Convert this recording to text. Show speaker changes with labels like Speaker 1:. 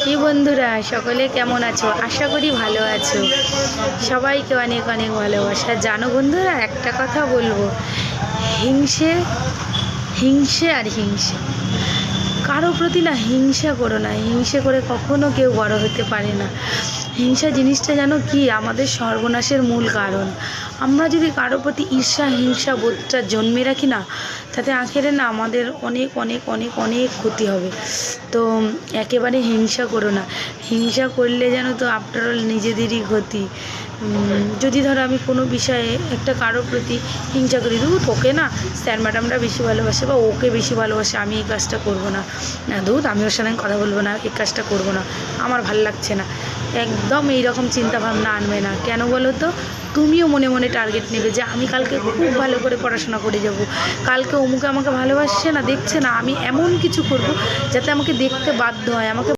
Speaker 1: কি বন্ধুরা সকলে কেমন আছো? আশা করি ভালো আছো। সবাইকে অনেক অনেক ভালোবাসা। জানো বন্ধুরা, একটা কথা বলবো, হিংসে হিংসে আর হিংসে, কারো প্রতি না হিংসা করো না। হিংসে করে কখনো কেউ বড় হতে পারে না। হিংসা জিনিসটা জানো কি, আমাদের সর্বনাশের মূল কারণ। আমরা যদি কারো প্রতি ঈর্ষা হিংসা বোধটা জন্মে রাখি না, তাতে আখেরে না আমাদের অনেক অনেক অনেক অনেক ক্ষতি হবে। তো একেবারে হিংসা করো না। হিংসা করলে জানো তো আফটার অল নিজেদেরই ক্ষতি। যদি ধরো আমি কোনো বিষয়ে একটা কারোর প্রতি হিংসা করি, তোকে না স্যার ম্যাডামরা বেশি ভালোবাসে বা ওকে বেশি ভালোবাসে, আমি এই কাজটা করবো না, আমি ওর সঙ্গে কথা বলবো না, এই কাজটা করবো না, আমার ভাল লাগছে না, একদম এইরকম চিন্তাভাবনা আনবে না। কেন বলো তো? তুমিও মনে মনে টার্গেট নেবে যে আমি কালকে খুব ভালো করে পড়াশোনা করে যাব, কালকে অমুকে আমাকে ভালোবাসছে না, দেখছে না, আমি এমন কিছু করব যাতে আমাকে দেখতে বাধ্য হয়, আমাকে